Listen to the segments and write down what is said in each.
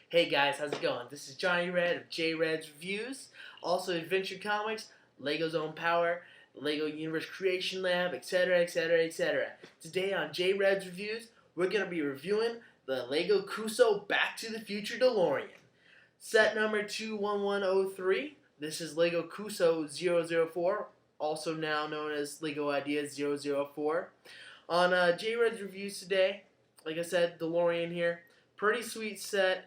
Hey guys, how's it going? This is Johnny Red of J Red's Reviews, also Adventure Comics, Lego's Own Power, Lego Universe Creation Lab, etc., etc., etc. Today on J Red's Reviews, we're going to be reviewing the Lego Cuusoo Back to the Future DeLorean. Set number 21103. This is Lego Cuusoo 004, also now known as Lego Ideas 004. On J Red's Reviews today, like I said, DeLorean here. Pretty sweet set.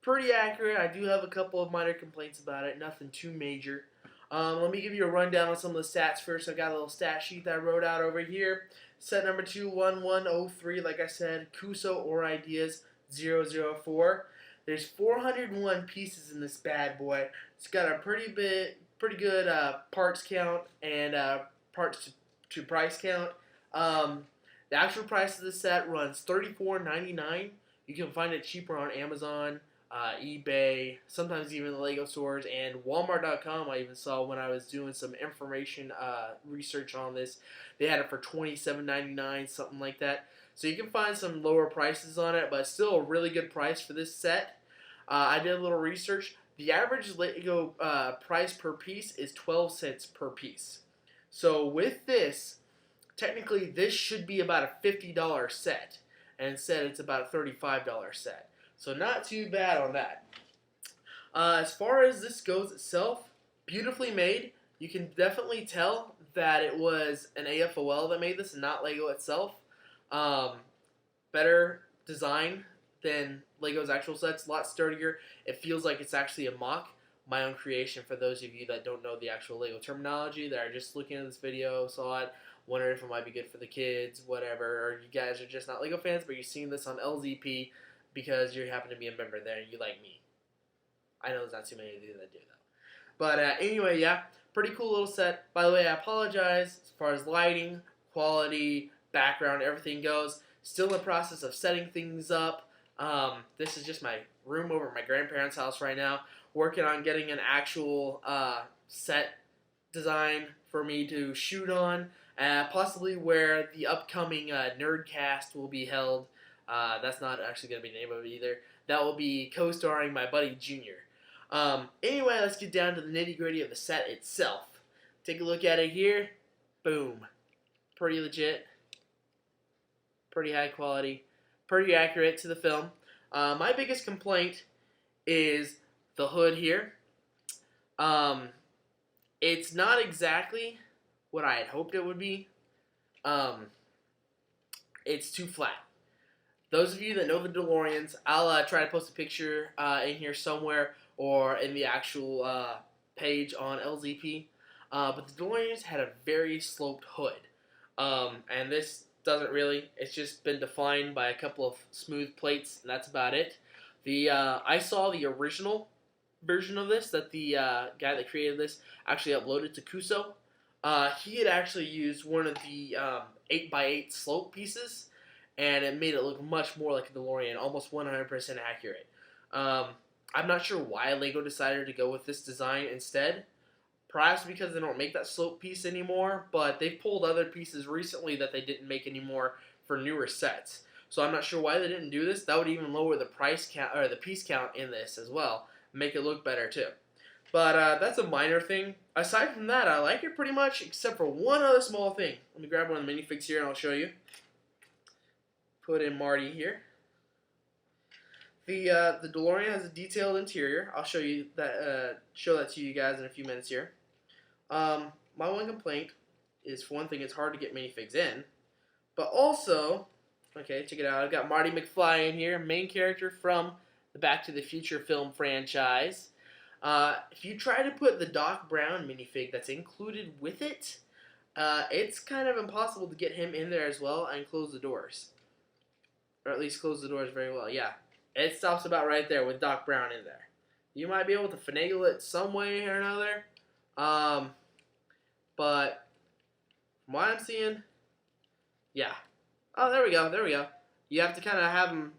Pretty accurate. I do have a couple of minor complaints about it. Nothing too major. Let me give you a rundown on some of the stats first. I've got a little stat sheet that I wrote out over here. Set number 21103, like I said, Cuusoo or Ideas 004. There's 401 pieces in this bad boy. It's got a pretty good parts count and parts to price count. The actual price of the set runs $34.99. You can find it cheaper on Amazon, eBay, sometimes even the Lego stores, and Walmart.com. I even saw when I was doing some information research on this. They had it for $27.99, something like that. So you can find some lower prices on it, but still a really good price for this set. I did a little research. The average Lego price per piece is 12 cents per piece. So with this, technically this should be about a $50 set. And instead it's about a $35 set. So not too bad on that. As far as this goes itself, beautifully made. You can definitely tell that it was an AFOL that made this and not Lego itself. Better design than Lego's actual sets. A lot sturdier. It feels like it's actually a mock. My own creation for those of you that don't know the actual Lego terminology, that are just looking at this video, saw it, wondering if it might be good for the kids, whatever, or you guys are just not Lego fans, but you're seeing this on LZP because you happen to be a member there and you like me. I know there's not too many of you that do, though. But anyway, yeah, pretty cool little set. By the way, I apologize as far as lighting, quality, background, everything goes. Still in the process of setting things up. This is just my room over at my grandparents' house right now. Working on getting an actual set design for me to shoot on. Possibly where the upcoming Nerdcast will be held. That's not actually going to be the name of it either. That will be co-starring my buddy Junior. Anyway, let's get down to the nitty-gritty of the set itself. Take a look at it here. Boom. Pretty legit. Pretty high quality. Pretty accurate to the film. My biggest complaint is the hood here. It's not exactly what I had hoped it would be. It's too flat. Those of you that know the DeLoreans, I'll try to post a picture in here somewhere or in the actual page on LZP. But the DeLoreans had a very sloped hood. And this doesn't really. It's just been defined by a couple of smooth plates, and that's about it. I saw the original version of this that the guy that created this actually uploaded to Cuusoo. He had actually used one of the 8x8 slope pieces, and it made it look much more like a DeLorean, almost 100% accurate. I'm not sure why Lego decided to go with this design instead. Perhaps because they don't make that slope piece anymore, but they've pulled other pieces recently that they didn't make anymore for newer sets. So I'm not sure why they didn't do this. That would even lower the price count or the piece count in this as well, make it look better too. But that's a minor thing. Aside from that, I like it pretty much, except for one other small thing. Let me grab one of the minifigs here and I'll show you. Put in Marty here. The DeLorean has a detailed interior. I'll show you that. Show that to you guys in a few minutes here. My one complaint is, for one thing, it's hard to get minifigs in, but also, okay, check it out. I've got Marty McFly in here, main character from the Back to the Future film franchise. If you try to put the Doc Brown minifig that's included with it, it's kind of impossible to get him in there as well and close the doors. Or at least close the doors very well. Yeah, it stops about right there with Doc Brown in there. You might be able to finagle it some way or another. But from what I'm seeing, yeah. Oh, there we go, there we go. You have to kind of have him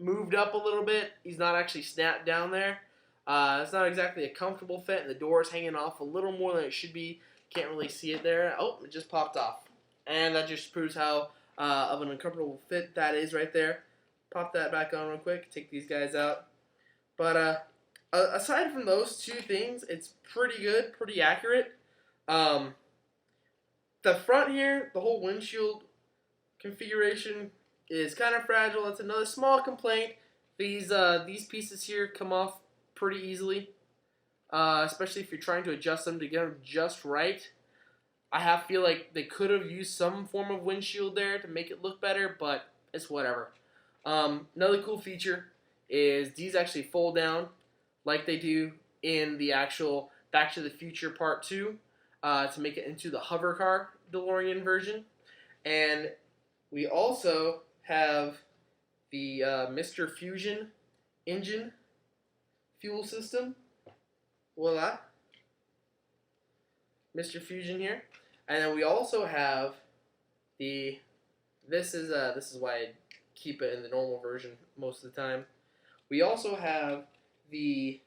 moved up a little bit. He's not actually snapped down there. It's not exactly a comfortable fit, and the door's hanging off a little more than it should be. Can't really see it there. Oh, it just popped off. And that just proves how of an uncomfortable fit that is right there. Pop that back on real quick. Take these guys out. But aside from those two things, it's pretty good, pretty accurate. Um, the front here, the whole windshield configuration is kind of fragile. It's another small complaint. These pieces here come off pretty easily, especially if you're trying to adjust them to get them just right. Feel like they could have used some form of windshield there to make it look better, but it's whatever. Another cool feature is these actually fold down like they do in the actual Back to the Future Part 2 to make it into the hover car DeLorean version. And we also have the Mr. Fusion engine fuel system. Voila. Mr. Fusion here. And then we also have the this is why I keep it in the normal version most of the time. We also have the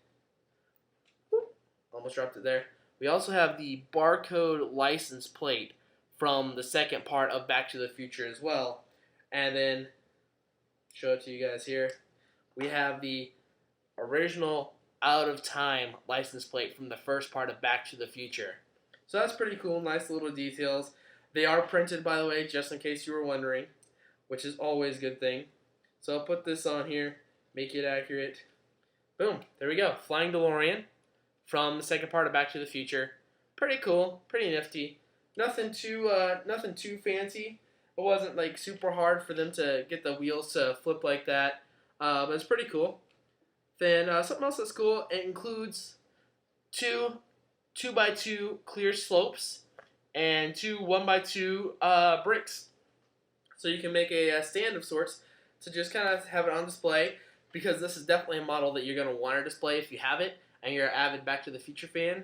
almost dropped it there. We also have the barcode license plate from the second part of Back to the Future as well. And then show it to you guys here. We have the original out of time license plate from the first part of Back to the Future. So that's pretty cool, nice little details. They are printed, by the way, just in case you were wondering, which is always a good thing. So I'll put this on here, make it accurate. Boom, there we go. Flying DeLorean from the second part of Back to the Future. Pretty cool, pretty nifty. Nothing too fancy. It wasn't like super hard for them to get the wheels to flip like that, but it's pretty cool. Then something else that's cool, it includes two 2x2 clear slopes and two 1x2 bricks. So you can make a stand of sorts to just kind of have it on display, because this is definitely a model that you're going to want to display if you have it and you're an avid Back to the Future fan.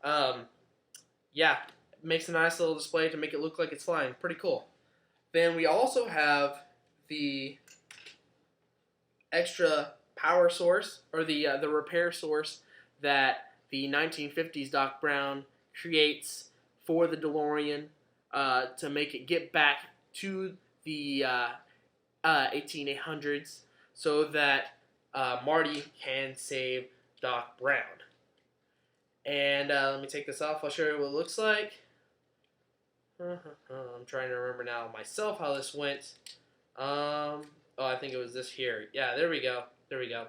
Yeah, it makes a nice little display to make it look like it's flying. Pretty cool. Then we also have the extra power source, or the repair source that the 1950s Doc Brown creates for the DeLorean to make it get back to the 1800s so that Marty can save Doc Brown. And let me take this off. I'll show you what it looks like. I'm trying to remember now myself how this went. Oh, I think it was this here. Yeah, there we go. There we go.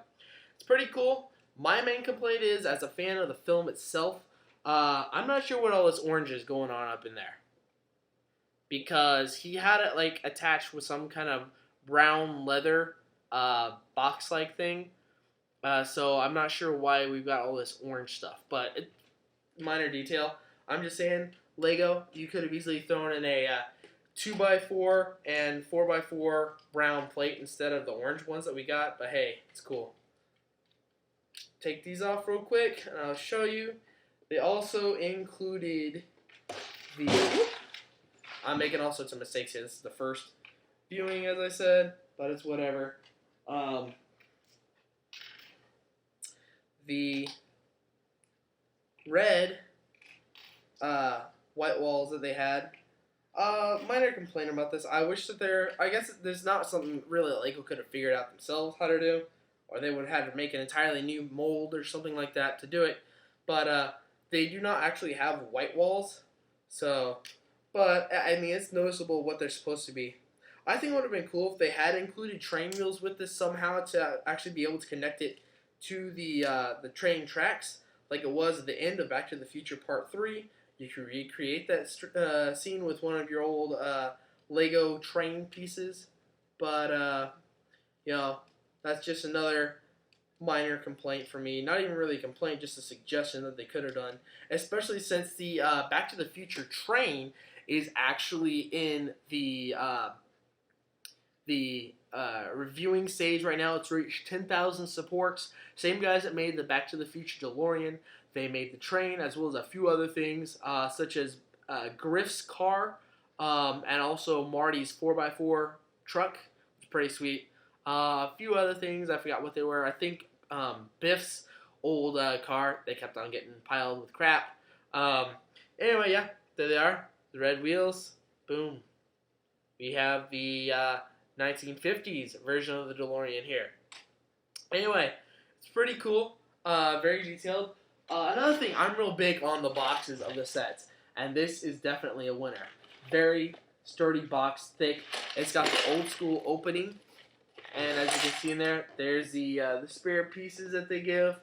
It's pretty cool. My main complaint is, as a fan of the film itself, I'm not sure what all this orange is going on up in there. Because he had it like attached with some kind of brown leather box-like thing. So I'm not sure why we've got all this orange stuff. But it's minor detail. I'm just saying, Lego, you could have easily thrown in a 2x4 and 4x4 brown plate instead of the orange ones that we got. But hey, it's cool. Take these off real quick and I'll show you. They also included the... I'm making all sorts of mistakes here. This is the first viewing, as I said, but it's whatever. The red white walls that they had. Minor complaint about this. I wish that I guess there's not something really that Lego could have figured out themselves how to do, or they would have had to make an entirely new mold or something like that to do it. But they do not actually have white walls, so. But I mean, it's noticeable what they're supposed to be. I think it would have been cool if they had included train wheels with this somehow to actually be able to connect it to the train tracks, like it was at the end of Back to the Future Part 3. You can recreate that scene with one of your old Lego train pieces. But, you know, that's just another minor complaint for me. Not even really a complaint, just a suggestion that they could have done. Especially since the Back to the Future train is actually in the reviewing stage right now. It's reached 10,000 supports. Same guys that made the Back to the Future DeLorean. They made the train, as well as a few other things, such as Griff's car, and also Marty's 4x4 truck. It's pretty sweet. A few other things, I forgot what they were. I think Biff's old car. They kept on getting piled with crap. Anyway, yeah, there they are. The red wheels. Boom. We have the 1950s version of the DeLorean here. Anyway, It's pretty cool. Very detailed. Another thing, I'm real big on the boxes of the sets, and this is definitely a winner. Very sturdy box, thick. It's got the old school opening, and as you can see in there, there's the spare pieces that they give.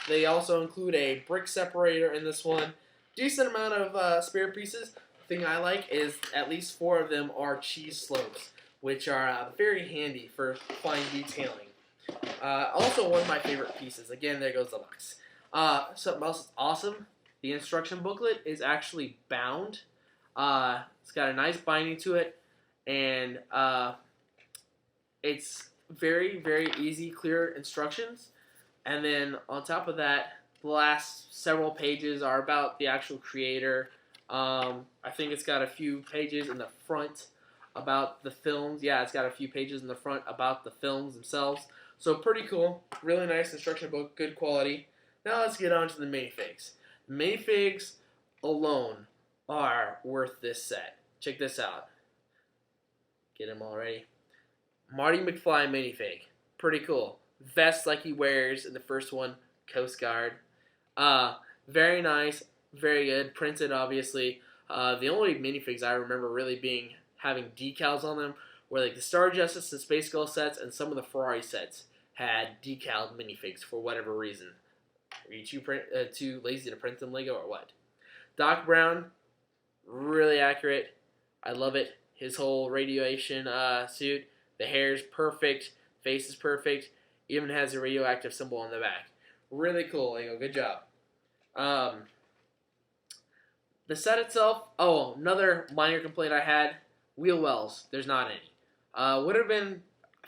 They also include a brick separator in this one. Decent amount of spare pieces. The thing I like is at least 4 of them are cheese slopes, which are very handy for fine detailing. Also, one of my favorite pieces. Again, there goes the box. Something else that's awesome. The instruction booklet is actually bound. It's got a nice binding to it, and it's very, very easy, clear instructions. And then on top of that, the last several pages are about the actual creator. I think it's got a few pages in the front about the films. Yeah, it's got a few pages in the front about the films themselves. So pretty cool. Really nice instruction book, good quality. Now let's get on to the minifigs. The minifigs alone are worth this set. Check this out. Get him all ready. Marty McFly minifig. Pretty cool. Vest like he wears in the first one, Coast Guard. Very nice, very good. Printed, obviously. The only minifigs I remember really having decals on them were like the Star Justice and Space Girl sets, and some of the Ferrari sets had decaled minifigs for whatever reason. Are you too lazy to print them, Lego, or what? Doc Brown, really accurate. I love it. His whole radiation suit. The hair's perfect. Face is perfect. Even has a radioactive symbol on the back. Really cool, Lego. Good job. The set itself. Oh, another minor complaint I had. Wheel wells. There's not any. Would have been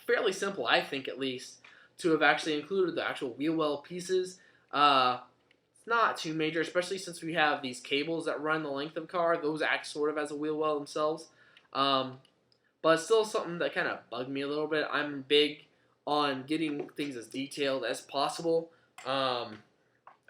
fairly simple, I think, at least, to have actually included the actual wheel well pieces. It's not too major, especially since we have these cables that run the length of the car. Those act sort of as a wheel well themselves. But it's still something that kind of bugged me a little bit. I'm big on getting things as detailed as possible. And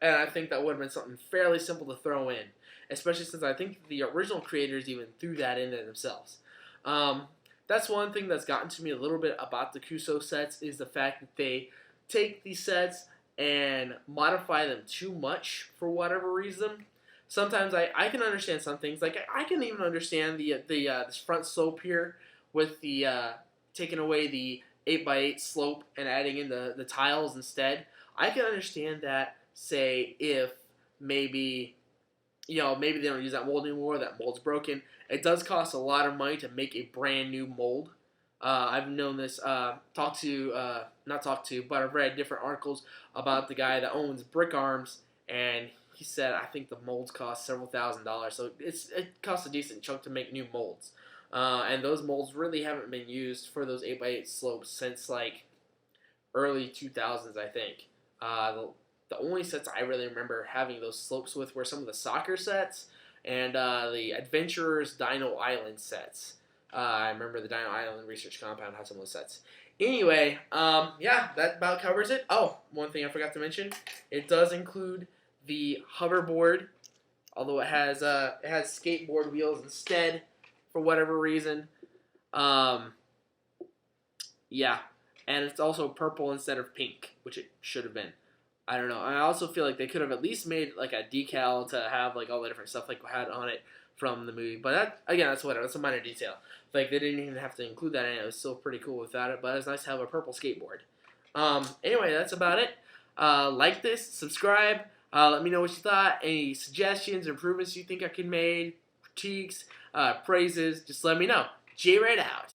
I think that would have been something fairly simple to throw in, especially since I think the original creators even threw that in there themselves. That's one thing that's gotten to me a little bit about the Cuusoo sets, is the fact that they take these sets and modify them too much for whatever reason. Sometimes I can understand some things. Like, I can even understand this front slope here with the taking away the 8x8 slope and adding in the tiles instead. I can understand that, say, if maybe they don't use that mold anymore, that mold's broken. It does cost a lot of money to make a brand new mold. I've known this, but I've read different articles about the guy that owns Brick Arms, and he said, I think the molds cost several $1,000s, so it costs a decent chunk to make new molds. And those molds really haven't been used for those 8x8 slopes since, like, early 2000s, I think. The only sets I really remember having those slopes with were some of the soccer sets and the Adventurers Dino Island sets. I remember the Dino Island Research Compound had some of those sets. Anyway, yeah, that about covers it. Oh, one thing I forgot to mention. It does include the hoverboard, although it has skateboard wheels instead for whatever reason. Yeah, and it's also purple instead of pink, which it should have been. I don't know. I also feel like they could have at least made like a decal to have like all the different stuff like we had on it from the movie. But that's whatever. That's a minor detail. Like, they didn't even have to include that in it. It was still pretty cool without it. But it's nice to have a purple skateboard. Anyway, that's about it. Like this, subscribe. Let me know what you thought. Any suggestions, improvements you think I could make, critiques, praises. Just let me know. J-Red out.